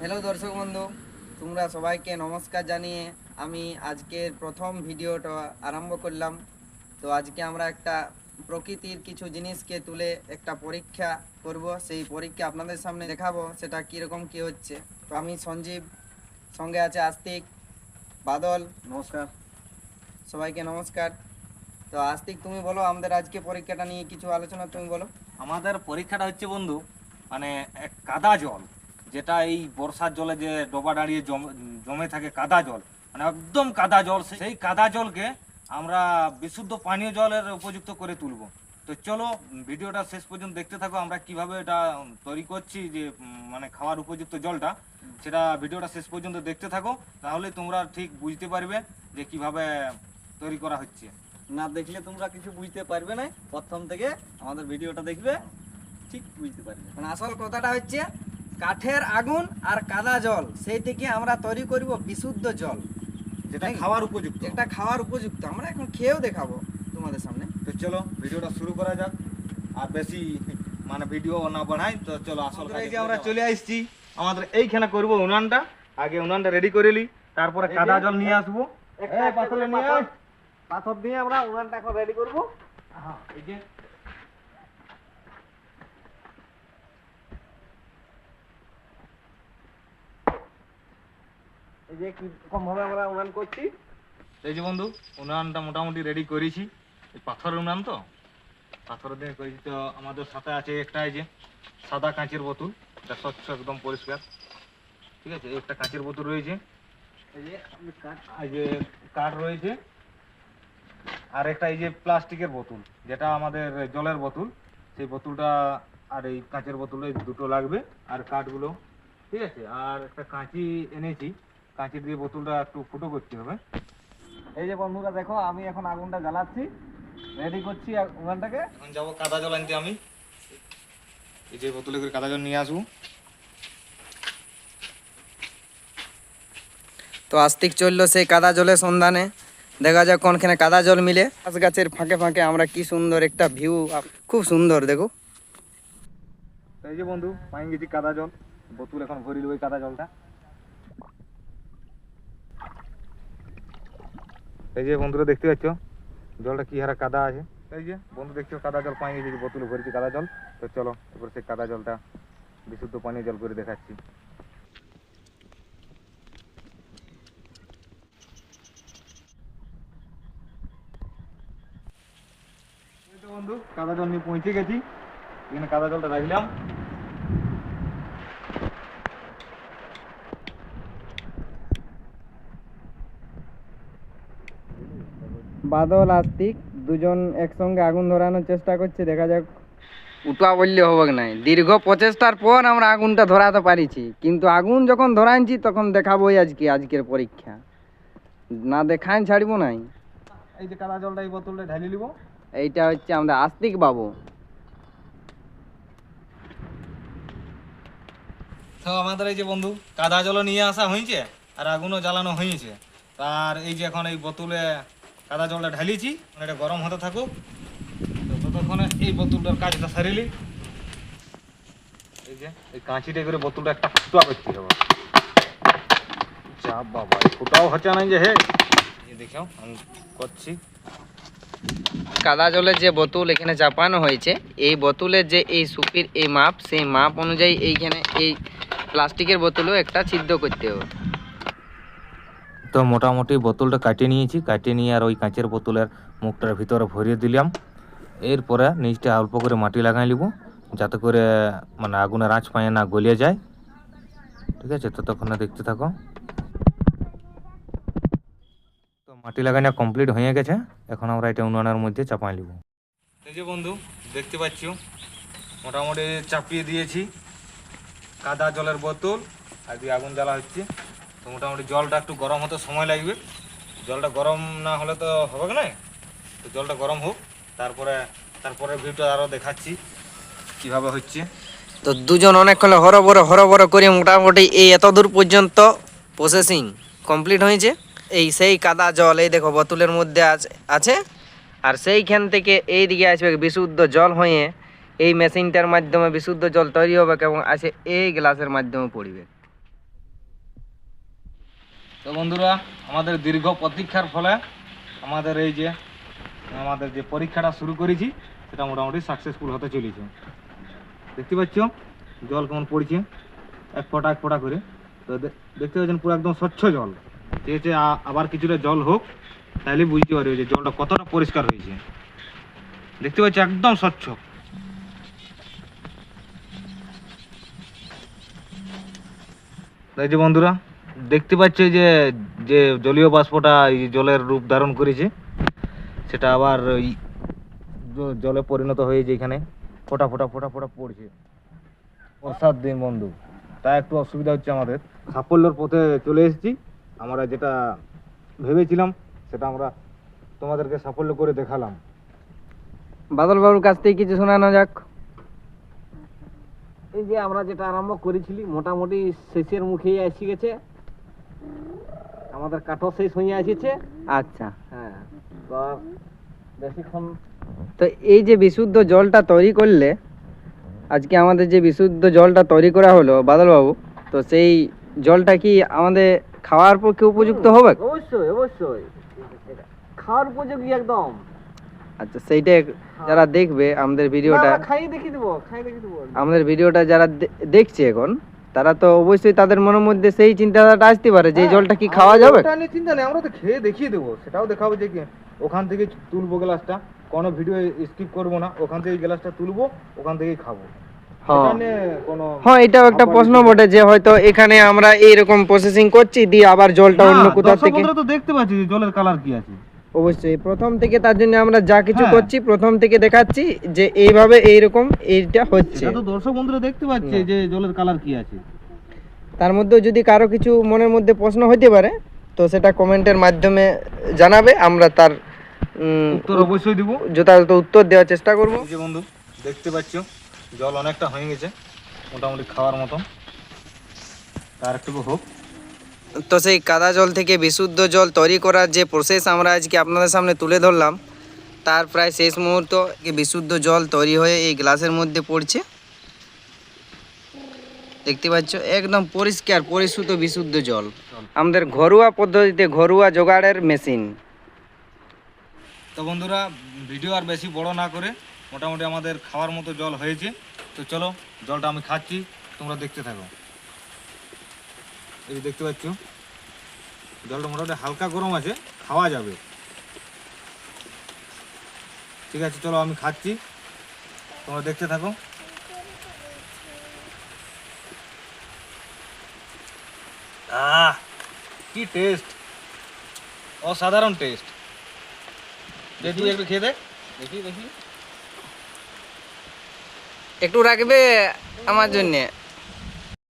Hello দর্শক বন্ধু, তোমরা সবাইকে নমস্কার জানিয়ে আমি আজকের প্রথম ভিডিওটা আরম্ভ করলাম। তো আজকে আমরা একটা প্রকৃতির কিছু জিনিসকে তুলে একটা পরীক্ষা করব, সেই পরীক্ষা আপনাদের সামনে দেখাবো সেটা কীরকম কী হচ্ছে। তো আমি সঞ্জীব, সঙ্গে আছে আস্তিক, বাদল। নমস্কার। সবাইকে নমস্কার। তো আস্তিক, তুমি বলো আমাদের আজকে পরীক্ষাটা নিয়ে কিছু আলোচনা তুমি বলো। আমাদের পরীক্ষাটা হচ্ছে বন্ধু, মানে এক কাদা জল, যেটা এই বর্ষার জলে যে ডোবা দাঁড়িয়ে জমে থাকে কাদা জল, মানে একদম কাদা জল, সেই কাদা জলকে আমরা বিশুদ্ধ পানীয় জলের উপযুক্ত করে তুলব। তো চলো ভিডিওটা শেষ পর্যন্ত দেখতে থাকো, আমরা কিভাবে এটা তৈরি করছি, যে মানে খাওয়ার উপযুক্ত জলটা, সেটা ভিডিওটা শেষ পর্যন্ত দেখতে থাকো, তাহলে তোমরা ঠিক বুঝতে পারবে যে কিভাবে তৈরি করা হচ্ছে। না দেখলে তোমরা কিছু বুঝতে পারবে না, প্রথম থেকে আমাদের ভিডিওটা দেখবে, ঠিক বুঝতে পারবে। মানে আসল কথাটা হচ্ছে কাঠের আগুন আর কাদা জল, সেই থেকে আমরা তৈরি করব বিশুদ্ধ জল, যেটা খাওয়ার উপযুক্ত, যেটা খাওয়ার উপযুক্ত। আমরা এখন খেয়েও দেখাবো তোমাদের সামনে। তো চলো ভিডিওটা শুরু করা যাক, আর বেশি মানে ভিডিও না বাড়াই। তো চলো আসল এই যে আমরা চলে আসছি, আমাদের এইখানে করব উনানটা। আগে উনানটা রেডি করে নিই, তারপরে কাদা জল নিয়ে আসবো। পাথর দিয়ে আমরা উনানটা এখন রেডি করবো। এই যে এই যে কম ভাবে আমরা উনান করছি। এই যে বন্ধু, উনানটা মোটামুটি রেডি করেছি। এই পাথরের উনান তো, পাথর দিয়ে করেছি। তো আমাদের সাথে আছে একটা এই যে সাদা কাঁচের বোতল, এটা স্বচ্ছ একদম পরিষ্কার, ঠিক আছে। একটা কাঁচের বোতল রয়েছে, এই যে এই যে কাঠ রয়েছে, আর একটা এই যে প্লাস্টিকের বোতল, যেটা আমাদের জলের বোতল, সেই বোতলটা আর এই কাঁচের বোতলে দুটো লাগবে, আর কাঠগুলো, ঠিক আছে। আর একটা কাঁচি এনেছি, কাঁচি দিয়ে বোতলটা একটু ফুটো করতে হবে। এই যে বন্ধুরা দেখো, আমি এখন আগুনটা জ্বালাচ্ছি, রেডি করছি উনানটাকে। এখন যাবো কাদা জল আনতে, আমি এই যে বোতলে করে কাদা জল নিয়ে আসবো। তো আস্তিক চললো সেই কাদা জলের সন্ধানে, দেখা যাক কোনখানে কাদা জল মিলে। ঘাস গাছের ফাঁকে ফাঁকে আমরা কি সুন্দর একটা ভিউ, খুব সুন্দর দেখো। এই যে বন্ধু, পাই গেছি কাদা জল, বোতল এখন ভরি দেবো কাদা জলটা। এই যে বন্ধুরা দেখতে পাচ্ছ জলটা কি হারে কাদা আছে। এই যে বন্ধু দেখছো কাদা জল পাই গেছি, বোতলে ভরেছি কাদা জল। তো চলো এবার সেই কাদা জলটা বিশুদ্ধ পানীয় জল করে দেখাচ্ছি। বন্ধু কাদা জল নিয়ে পৌঁছে গেছি, এখানে কাদা জলটা রাখলাম। বাদল আস্তিক দুজন একসঙ্গে আগুন ধরানোর চেষ্টা করছে, দেখা যাক উঠা বললে হবে নাই। দীর্ঘ প্রচেষ্টার পর আমরা আগুনটা ধরাতে পারিছি, কিন্তু আগুন যখন ধরাইছি তখন দেখাবোই আজকের পরীক্ষা, না দেখাই ছাড়বো নাই। এই যে কাদা জলটা এই বোতলটা ঢালি নিব। এইটা হচ্ছে আমাদের আস্তিক বাবু। তো আমাদের এই যে বন্ধু কাদা জলও নিয়ে আসা হয়েছে, আর আগুনও জ্বালানো হয়েছে। আর এই যে এখন এই বোতলে কাদা জলটা ঢালিছি, মানে এটা গরম হতে থাকুক। তো ততক্ষণে এই বোতলটার কাজটা সারিলি। এই যে এই কাঁচিটা করে বোতলটা একটা ফুটা করতে হবে। যা বাবা, এই ফুটাও হচ্ছে না যে, হে এই দেখো আমি করছি। কাদা জলের যে বোতল এখানে চাপানো হয়েছে, এই বোতলের যে এই সুপির এই মাপ, সেই মাপ অনুযায়ী এইখানে এই প্লাস্টিকের বোতলেও একটা ছিদ্র করতে হবে। তো মোটামুটি বোতলটা কাটিয়ে নিয়েছি, কাটিয়ে নিয়ে আর ওই কাঁচের বোতলের মুখটার ভিতরে ভরিয়ে দিলাম। এরপরে নিচটা অল্প করে মাটি লাগাই নিব, যাতে করে মানে আগুনের আঁচ পায়ে না গলিয়ে যায়, ঠিক আছে। ততক্ষণে দেখতে থাকো। তো মাটি লাগানো কমপ্লিট হয়ে গেছে, এখন আমরা এটা উনুনের মধ্যে চাপাই নিব। এই যে বন্ধু দেখতে পাচ্ছ, মোটামুটি চাপিয়ে দিয়েছি কাদা জলের বোতল, আর দিয়ে আগুন জ্বালা হচ্ছে। তো মোটামুটি জলটা একটু গরম হতে সময় লাগবে, জলটা গরম না হলে তো হবে না। তো জলটা গরম হোক, তারপরে ভিউটা আরও দেখাচ্ছি কিভাবে হচ্ছে। তো দুজন অনেকক্ষণ হরবর করে মোটামুটি এই এত দূর পর্যন্ত প্রসেসিং কমপ্লিট হয়েছে। এই সেই কাদা জল এই দেখো বোতলের মধ্যে আছে, আর সেইখান থেকে এই দিকে আসবে বিশুদ্ধ জল হয়ে এই মেশিনটার মাধ্যমে বিশুদ্ধ জল তৈরি হবে এবং আছে এই গ্লাসের মাধ্যমে পড়বে। তো বন্ধুরা, আমাদের দীর্ঘ প্রতীক্ষার ফলে আমাদের এই যে পরীক্ষাটা শুরু করেছি সেটা মোটামুটি সাকসেসফুল হতে চলেছে। দেখতে পাচ্ছ জল কেমন পড়ছে এক ফোঁটা করে। তো দেখতে পাচ্ছেন পুরো একদম স্বচ্ছ জল। চেয়েছে আবার কিছুটা জল হোক, তাহলে বুঝতে পারবে যে জলটা কতটা পরিষ্কার হয়েছে। দেখতে পাচ্ছি একদম স্বচ্ছ। এই যে বন্ধুরা দেখতে পাচ্ছে যে যে জলীয় বাষ্পটা এই জলের রূপ ধারণ করেছে, সেটা আবার ওই জলে পরিণত হয়েছে। এখানে ফোঁটা পড়ছে। বর্ষার দিন বন্ধু, তাই একটু অসুবিধা হচ্ছে আমাদের। সাফল্যের পথে চলে এসেছি। আমরা যেটা ভেবেছিলাম সেটা আমরা তোমাদেরকে সাফল্য করে দেখালাম। বাদল বাবুর কাছ থেকে কিছু শোনানো যাক। এই যে আমরা যেটা আরম্ভ করেছিলি মোটামুটি শেষের মুখেই এসে গেছে, আমাদের কাঠও শেষ হয়ে আসছে। আচ্ছা, হ্যাঁ, তো আর বেশিক্ষণ তো এই যে বিশুদ্ধ জলটা তৈরি করলে, আজকে আমাদের যে বিশুদ্ধ জলটা তৈরি করা হলো বাদল বাবু, তো সেই জলটা কি আমাদের খাওয়ার পক্ষে উপযুক্ত হবে? অবশ্যই খাওয়ার উপযোগী একদম। আচ্ছা, সেইটা যারা দেখবে আমাদের ভিডিওটা, খাইয়ে দেখিয়ে দেবো। আমাদের ভিডিওটা যারা দেখছে এখন, তারা তো অবশ্যই তাদের মনের মধ্যে সেই চিন্তাধারাটা আসতে পারে যে এই জলটা কি খাওয়া যাবে। ওটা নিয়ে চিন্তা নেই, আমরা তো খেয়ে দেখিয়ে দেবো। সেটাও দেখাবো যে ওখান থেকে তুলবো গ্লাসটা, কোনো ভিডিও স্কিপ করবো না। ওখান থেকে গ্লাসটা তুলবো, ওখান থেকেই খাবো। হ্যাঁ, এটাও একটা প্রশ্ন বটে যে হয়তো এখানে আমরা এইরকম প্রসেসিং করছি দিয়ে আবার জলটা অন্য কোথা থেকে। তো দেখতে পাচ্ছি যে জলের কালার কি আছে। অবশ্যই প্রথম থেকে, তার জন্য আমরা যা কিছু হ্যাঁ। করছি প্রথম থেকে দেখাচ্ছি যে এইভাবে এইরকম এইটা হচ্ছে। এটা তো দর্শক বন্ধুরা দেখতে পাচ্ছে যে জলের কালার কি আছে। তার মধ্যে যদি কারো কিছু মনের মধ্যে প্রশ্ন হতে পারে তো সেটা কমেন্টের মাধ্যমে জানাবে, আমরা তার উত্তর অবশ্যই দিব, যথাযথ উত্তর দেওয়ার চেষ্টা করব। যে বন্ধু দেখতে পাচ্ছ জল অনেকটা হয়ে গেছে, মোটামুটি খাওয়ার মতন। তার একটু হোক। তো সেই কাদা জল থেকে বিশুদ্ধ জল তৈরি করার যে প্রসেস আমরা আজকে আপনাদের সামনে তুলে ধরলাম, তার প্রায় শেষ মুহূর্ত। বিশুদ্ধ জল তৈরি হয়ে এই গ্লাসের মধ্যে পড়ছে। দেখতে পাচ্ছ একদম পরিষ্কার পরিশুদ্ধ বিশুদ্ধ জল, আমাদের ঘরোয়া পদ্ধতিতে ঘরোয়া জোগাড়ের মেশিন। তো বন্ধুরা, ভিডিও আর বেশি বড় না করে মোটামুটি আমাদের খাওয়ার মতো জল হয়েছে। তো চলো জলটা আমি খাচ্ছি, তোমরা দেখতে থাকো। এই যে দেখতে পাচ্ছ জলটা মোটামুটি হালকা গরম আছে, খাওয়া যাবে। ঠিক আছে, চলো আমি খাচ্ছি, তোমরা দেখতে থাকো। কি টেস্ট, অসাধারণ টেস্ট। তুই একটু খেয়ে দেখ। দেখি একটু রাখবে আমার জন্যে।